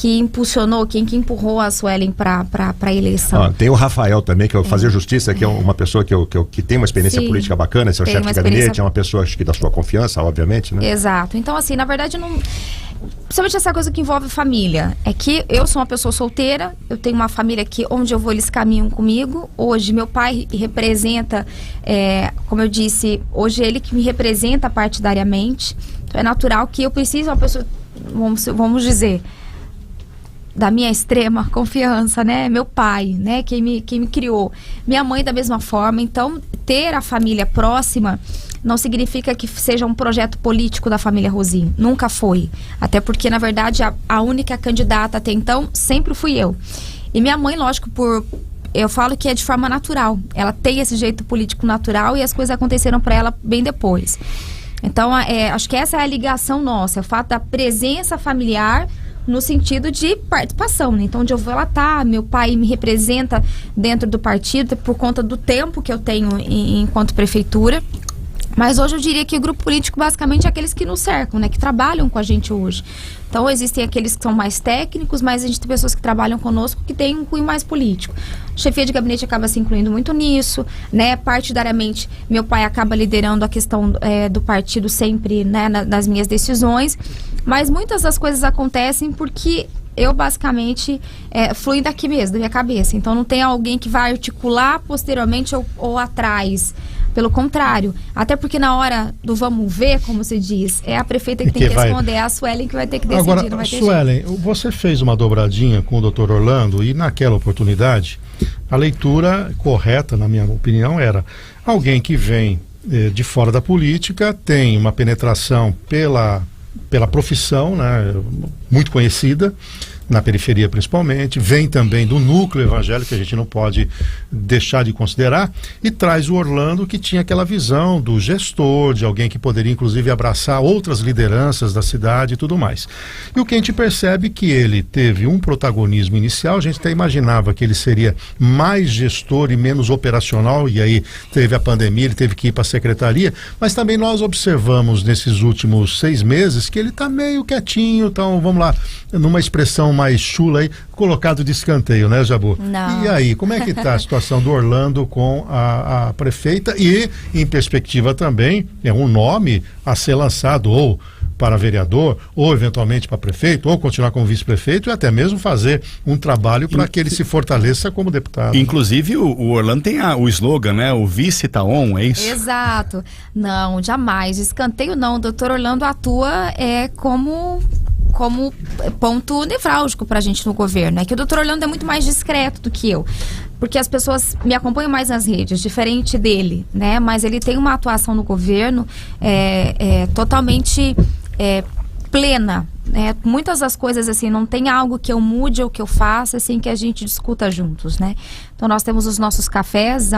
impulsionou, quem que empurrou a Suelen para a eleição. Tem o Rafael também, que é o Fazer Justiça, que é uma pessoa que tem uma experiência política bacana, esse é o chefe de gabinete, é uma pessoa, acho que da sua confiança, obviamente, né? Exato. Então, assim, na verdade, não... Principalmente essa coisa que envolve família. É que eu sou uma pessoa solteira, eu tenho uma família que onde eu vou eles caminham comigo. Hoje meu pai representa, como eu disse, hoje ele que me representa partidariamente. Então é natural que eu precise uma pessoa, vamos dizer, da minha extrema confiança, né? Meu pai, né? Quem me criou. Minha mãe da mesma forma. Então, ter a família próxima não significa que seja um projeto político da família Rosim. Nunca foi. Até porque, na verdade, a única candidata até então sempre fui eu. E minha mãe, lógico, eu falo que é de forma natural. Ela tem esse jeito político natural e as coisas aconteceram para ela bem depois. Então, acho que essa é a ligação nossa. O fato da presença familiar no sentido de participação, né? Então, onde eu vou, ela tá. Meu pai me representa dentro do partido por conta do tempo que eu tenho enquanto prefeitura. Mas hoje eu diria que o grupo político basicamente é aqueles que nos cercam, né? Que trabalham com a gente hoje. Então existem aqueles que são mais técnicos, mas a gente tem pessoas que trabalham conosco que têm um cunho mais político. Chefia de gabinete acaba se incluindo muito nisso, né? Partidariamente, meu pai acaba liderando a questão do partido sempre, né? Nas minhas decisões. Mas muitas das coisas acontecem porque eu basicamente flui daqui mesmo, da minha cabeça. Então não tem alguém que vai articular posteriormente ou atrás. Pelo contrário, até porque na hora do vamos ver, como se diz, é a prefeita que tem que responder, é a Suelen que vai ter que decidir. Agora, não vai ter Suelen, você fez uma dobradinha com o Dr. Orlando e naquela oportunidade, a leitura correta, na minha opinião, era alguém que vem de fora da política, tem uma penetração pela profissão, né, muito conhecida, na periferia principalmente, vem também do núcleo evangélico, que a gente não pode deixar de considerar, e traz o Orlando, que tinha aquela visão do gestor, de alguém que poderia inclusive abraçar outras lideranças da cidade e tudo mais. E o que a gente percebe que ele teve um protagonismo inicial, a gente até imaginava que ele seria mais gestor e menos operacional, e aí teve a pandemia, ele teve que ir para a secretaria, mas também nós observamos nesses últimos 6 meses que ele está meio quietinho, então vamos lá, numa expressão mais chula aí, colocado de escanteio, né, Jabu? Não. E aí, como é que está a situação do Orlando com a prefeita e, em perspectiva também, é um nome a ser lançado ou para vereador, ou eventualmente para prefeito, ou continuar como vice-prefeito e até mesmo fazer um trabalho para que ele se fortaleça como deputado. Inclusive o Orlando tem o slogan, né? O vice tá on, é isso? Exato. Não, jamais. Escanteio não. O doutor Orlando atua como ponto nevrálgico pra gente no governo, que o doutor Orlando é muito mais discreto do que eu, porque as pessoas me acompanham mais nas redes, diferente dele, né, mas ele tem uma atuação no governo totalmente plena, né, muitas das coisas assim, não tem algo que eu mude ou que eu faça assim que a gente discuta juntos, né, então nós temos os nossos cafés,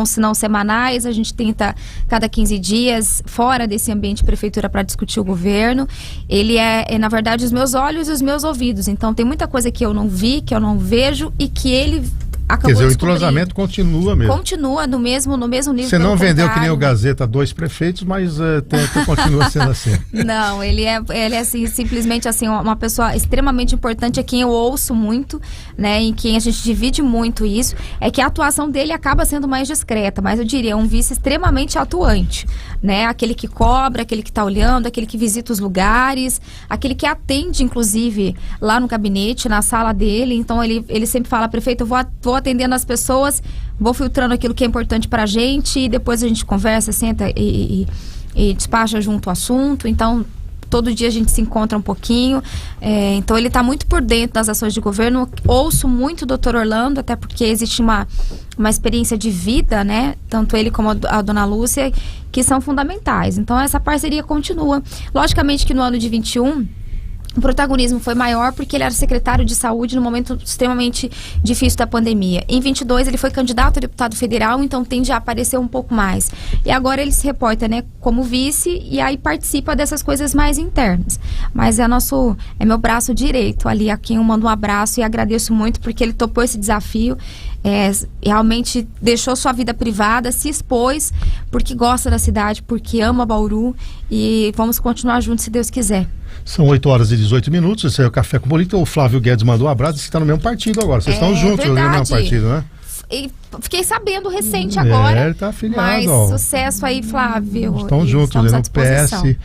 se não semanais, a gente tenta cada 15 dias fora desse ambiente de prefeitura para discutir o governo. Ele é na verdade os meus olhos e os meus ouvidos, então tem muita coisa que eu não vi, que eu não vejo e que ele acabou. Quer dizer, o entrosamento continua mesmo. Continua no mesmo nível. Você não vendeu que nem o Gazeta 2 prefeitos, mas continua sendo assim. Não, ele é assim, simplesmente assim, uma pessoa extremamente importante, a quem eu ouço muito, né, em quem a gente divide muito isso, é que a atuação dele acaba sendo mais discreta, mas eu diria um vice extremamente atuante, né, aquele que cobra, aquele que está olhando, aquele que visita os lugares, aquele que atende, inclusive, lá no gabinete, na sala dele, então ele sempre fala, prefeito, eu vou atendendo as pessoas, vou filtrando aquilo que é importante pra gente e depois a gente conversa, senta e despacha junto o assunto. Então todo dia a gente se encontra um pouquinho, então ele está muito por dentro das ações de governo. Ouço muito o doutor Orlando, até porque existe uma experiência de vida, né, tanto ele como a dona Lúcia, que são fundamentais. Então essa parceria continua. Logicamente que no ano de 21 o protagonismo foi maior porque ele era secretário de saúde no momento extremamente difícil da pandemia. Em 22 ele foi candidato a deputado federal, então tende a aparecer um pouco mais. E agora ele se reporta, né, como vice e aí participa dessas coisas mais internas. Mas é meu braço direito ali, a quem eu mando um abraço e agradeço muito porque ele topou esse desafio. Realmente deixou sua vida privada, se expôs porque gosta da cidade, porque ama Bauru e vamos continuar juntos se Deus quiser. São 8h18, esse é o Café com Política. O Flávio Guedes mandou um abraço, disse que está no mesmo partido agora. Vocês estão juntos no mesmo partido, né? E fiquei sabendo recente agora. Ele está afiliado. Mas sucesso aí, Flávio. Estão juntos, no PSD.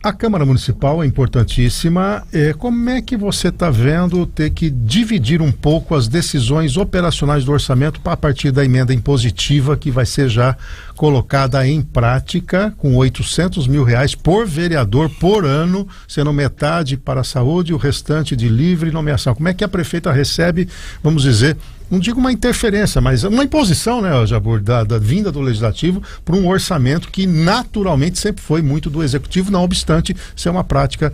A Câmara Municipal é importantíssima. Como é que você está vendo ter que dividir um pouco as decisões operacionais do orçamento a partir da emenda impositiva que vai ser já colocada em prática com R$800 mil por vereador por ano, sendo metade para a saúde e o restante de livre nomeação? Como é que a prefeita recebe, vamos dizer, não digo uma interferência, mas uma imposição, né, Jabur, da vinda do Legislativo para um orçamento que naturalmente sempre foi muito do Executivo, não obstante ser uma prática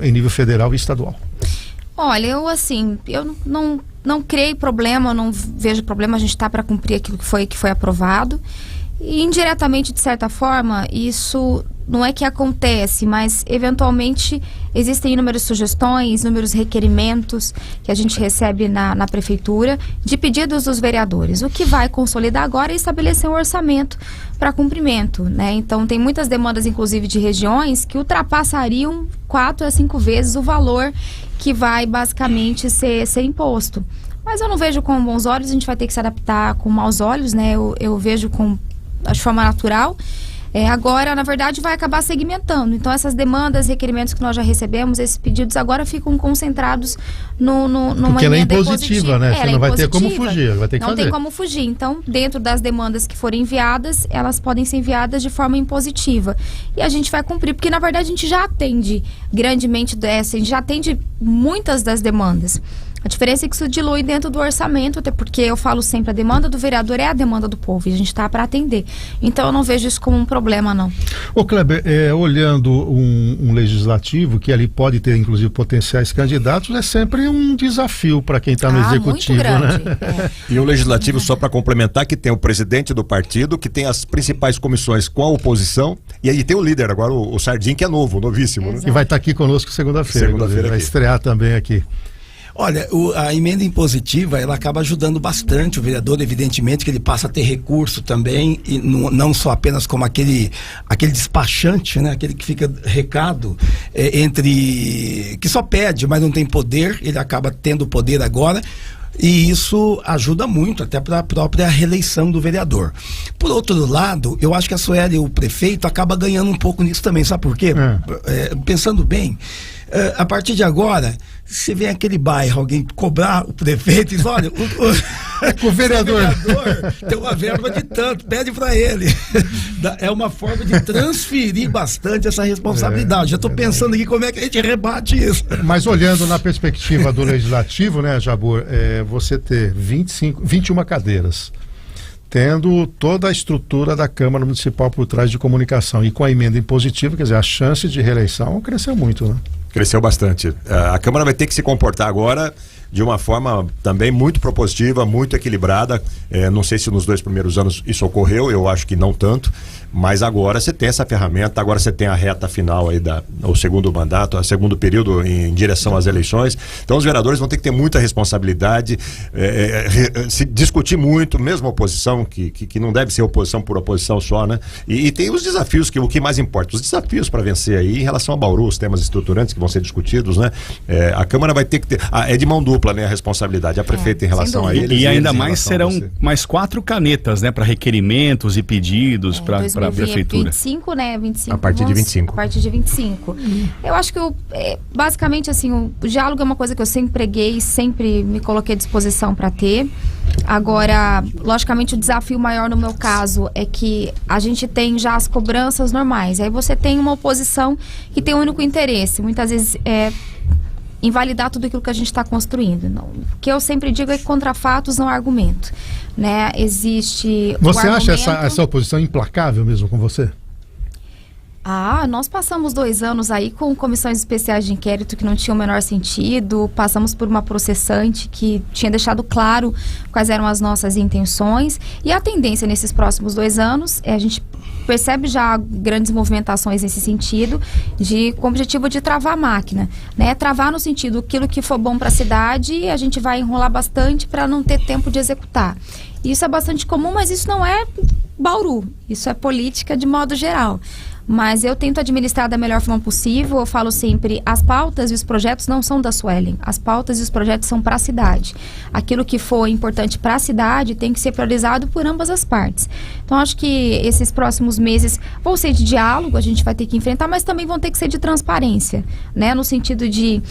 em nível federal e estadual? Olha, eu não criei problema, não vejo problema, a gente está para cumprir aquilo que foi aprovado. E indiretamente, de certa forma, isso não é que acontece, mas eventualmente existem inúmeras sugestões, inúmeros requerimentos que a gente recebe na prefeitura de pedidos dos vereadores. O que vai consolidar agora é estabelecer um orçamento para cumprimento, né? Então tem muitas demandas, inclusive de regiões, que ultrapassariam 4 a 5 vezes o valor que vai basicamente ser imposto. Mas eu não vejo com bons olhos, a gente vai ter que se adaptar com maus olhos, né? Eu vejo de forma natural. Agora, na verdade, vai acabar segmentando. Então, essas demandas, requerimentos que nós já recebemos, esses pedidos agora ficam concentrados numa porque ela é impositiva, né? Você não vai ter como fugir, vai ter que fazer. Não tem como fugir. Então, dentro das demandas que forem enviadas, elas podem ser enviadas de forma impositiva. E a gente vai cumprir, porque, na verdade, a gente já atende grandemente dessa, a gente já atende muitas das demandas. A diferença é que isso dilui dentro do orçamento, até porque eu falo sempre, a demanda do vereador é a demanda do povo, e a gente está para atender. Então eu não vejo isso como um problema, não. Ô Kleber, olhando um legislativo, que ali pode ter inclusive potenciais candidatos, é sempre um desafio para quem está no executivo, muito grande, né? E o legislativo, só para complementar, que tem o presidente do partido, que tem as principais comissões com a oposição, e aí tem o líder agora, o Sardim, que é novíssimo. Né? E vai estar aqui conosco segunda-feira, vai estrear também aqui. Olha, a emenda impositiva, ela acaba ajudando bastante o vereador, evidentemente que ele passa a ter recurso também, e não só apenas como aquele despachante, né? Aquele que fica recado que só pede, mas não tem poder, ele acaba tendo poder agora. E isso ajuda muito até para a própria reeleição do vereador. Por outro lado, eu acho que a Sueli, o prefeito, acaba ganhando um pouco nisso também. Sabe por quê? Pensando bem, a partir de agora, se vem aquele bairro, alguém cobrar o prefeito e diz, olha, o vereador tem uma verba de tanto, pede para ele. É uma forma de transferir bastante essa responsabilidade. Já estou pensando aqui como é que a gente rebate isso. Mas olhando na perspectiva do legislativo, né, Jabor, você ter 21 cadeiras, tendo toda a estrutura da Câmara Municipal por trás de comunicação e com a emenda impositiva, quer dizer, a chance de reeleição cresceu muito, né? Cresceu bastante. A Câmara vai ter que se comportar agora de uma forma também muito propositiva, muito equilibrada. Não sei se nos 2 primeiros anos isso ocorreu, eu acho que não tanto, mas agora você tem essa ferramenta, agora você tem a reta final aí o segundo mandato, o segundo período em direção às eleições. Então os vereadores vão ter que ter muita responsabilidade, se discutir muito, mesmo a oposição, que não deve ser oposição por oposição só, né? E tem os desafios, o que mais importa, os desafios para vencer aí em relação a Bauru, os temas estruturantes que vão ser discutidos, né? A Câmara vai ter que ter, é de mão dupla, né, a responsabilidade, a prefeita em relação a eles. E ainda mais serão mais 4 canetas, né, para requerimentos e pedidos para a prefeitura. 25, né? 25. A partir de 25. A partir de 25. Eu acho que basicamente assim, o diálogo é uma coisa que eu sempre preguei, sempre me coloquei à disposição para ter. Agora, logicamente, o desafio maior no meu caso é que a gente tem já as cobranças normais. Aí você tem uma oposição que tem um único interesse, muitas vezes invalidar tudo aquilo que a gente está construindo. Não. O que eu sempre digo é que contra fatos não há argumento, né? Existe. Você acha essa oposição implacável mesmo com você? Nós passamos 2 anos aí com comissões especiais de inquérito que não tinham o menor sentido, passamos por uma processante que tinha deixado claro quais eram as nossas intenções, e a tendência nesses próximos 2 anos, a gente percebe já grandes movimentações nesse sentido, com o objetivo de travar a máquina, né? Travar no sentido, aquilo que for bom para a cidade, a gente vai enrolar bastante para não ter tempo de executar. Isso é bastante comum, mas isso não é Bauru, isso é política de modo geral. Mas eu tento administrar da melhor forma possível. Eu falo sempre, as pautas e os projetos não são da Suelen. As pautas e os projetos são para a cidade. Aquilo que for importante para a cidade tem que ser priorizado por ambas as partes. Então, acho que esses próximos meses vão ser de diálogo, a gente vai ter que enfrentar, mas também vão ter que ser de transparência, né? No sentido de,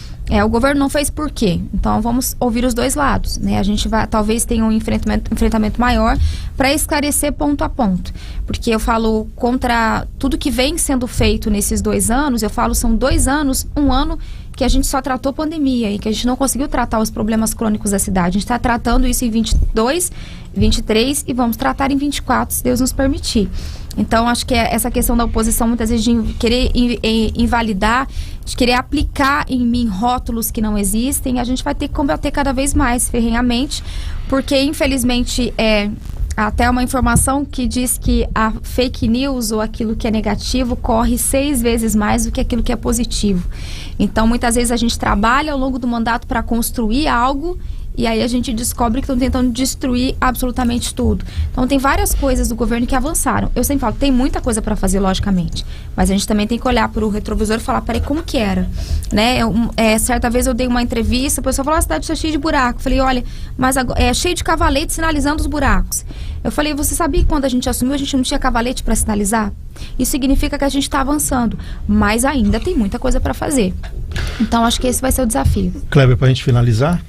o governo não fez por quê? Então, vamos ouvir os dois lados, né? A gente vai, talvez tenha um enfrentamento maior para esclarecer ponto a ponto. Porque eu falo contra tudo que vem sendo feito nesses 2 anos, eu falo são 2 anos, 1 ano que a gente só tratou pandemia e que a gente não conseguiu tratar os problemas crônicos da cidade. A gente está tratando isso em 22, 23 e vamos tratar em 24, se Deus nos permitir. Então, acho que essa questão da oposição, muitas vezes, de querer invalidar, de querer aplicar em mim rótulos que não existem, a gente vai ter que combater cada vez mais ferrenhamente, porque, infelizmente, até uma informação que diz que a fake news ou aquilo que é negativo corre 6 vezes mais do que aquilo que é positivo. Então, muitas vezes a gente trabalha ao longo do mandato para construir algo e aí a gente descobre que estão tentando destruir absolutamente tudo. Então, tem várias coisas do governo que avançaram. Eu sempre falo, tem muita coisa para fazer, logicamente. Mas a gente também tem que olhar para o retrovisor e falar, peraí, como que era? Né? Certa vez eu dei uma entrevista, a pessoa falou, a cidade está cheia de buraco. Eu falei, olha, mas é cheio de cavalete sinalizando os buracos. Eu falei, você sabia que quando a gente assumiu, a gente não tinha cavalete para sinalizar? Isso significa que a gente está avançando. Mas ainda tem muita coisa para fazer. Então, acho que esse vai ser o desafio. Kleber, para a gente finalizar...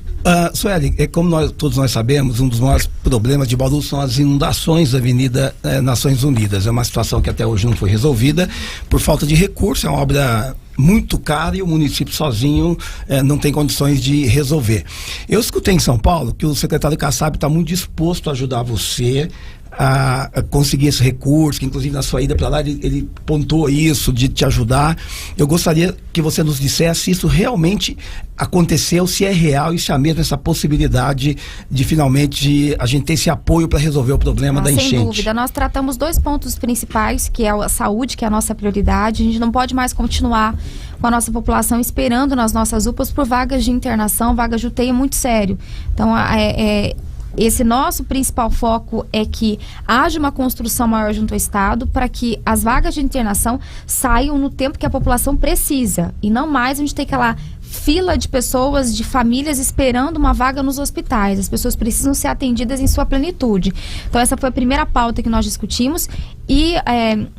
Sueli, como todos nós sabemos, um dos maiores problemas de Bauru são as inundações da Avenida Nações Unidas. É uma situação que até hoje não foi resolvida por falta de recurso, é uma obra muito cara e o município sozinho não tem condições de resolver. Eu escutei em São Paulo que o secretário Kassab está muito disposto a ajudar você a conseguir esse recurso, que inclusive na sua ida para lá ele pontuou isso, de te ajudar. Eu gostaria que você nos dissesse se isso realmente aconteceu, se é real e se há mesmo essa possibilidade de finalmente a gente ter esse apoio para resolver o problema da enchente. Sem dúvida, nós tratamos 2 pontos principais, que é a saúde, que é a nossa prioridade. A gente não pode mais continuar com a nossa população esperando nas nossas UPAs por vagas de internação, vagas de UTI, é muito sério. Então, esse nosso principal foco é que haja uma construção maior junto ao Estado para que as vagas de internação saiam no tempo que a população precisa e não mais a gente ter aquela fila de pessoas, de famílias esperando uma vaga nos hospitais. As pessoas precisam ser atendidas em sua plenitude. Então essa foi a primeira pauta que nós discutimos e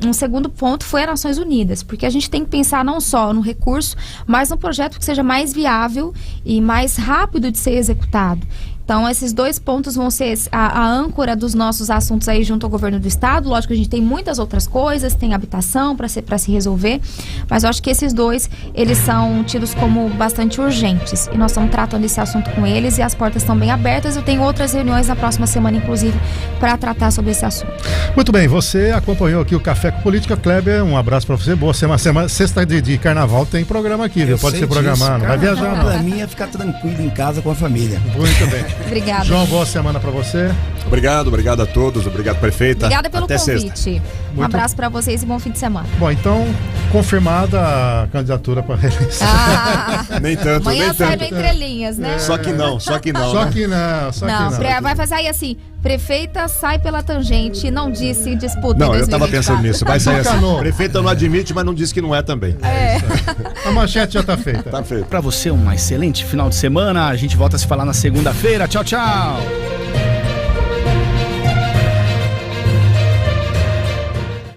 um segundo ponto foi as Nações Unidas, porque a gente tem que pensar não só no recurso, mas no projeto que seja mais viável e mais rápido de ser executado. Então, esses 2 pontos vão ser a âncora dos nossos assuntos aí junto ao governo do estado. Lógico que a gente tem muitas outras coisas, tem habitação para se resolver, mas eu acho que esses 2, eles são tidos como bastante urgentes. E nós estamos tratando esse assunto com eles e as portas estão bem abertas. Eu tenho outras reuniões na próxima semana, inclusive, para tratar sobre esse assunto. Muito bem, você acompanhou aqui o Café com Política. Kleber, um abraço para você. Boa semana. Sexta de carnaval tem programa aqui, viu? Pode ser programado. Vai viajar, não. Para mim é ficar tranquilo em casa com a família. Muito bem. Obrigada. João, boa semana para você. Obrigado a todos, obrigado, prefeita. Obrigada pelo Até convite. Sexta. Um abraço para vocês e bom fim de semana. Bom, então, confirmada a candidatura para reeleição. Nem tanto, amanhã nem sai tanto. no Entrelinhas, né? Só que não. Só que não. Vai fazer aí assim, prefeita sai pela tangente, não disse disputa Não, em 2024. eu tava pensando nisso, vai sair assim. Encanou. Prefeita não admite, mas não diz que não é também. A manchete já tá feita. Tá feito. Para você, um excelente final de semana. A gente volta a se falar na segunda-feira. Tchau, tchau.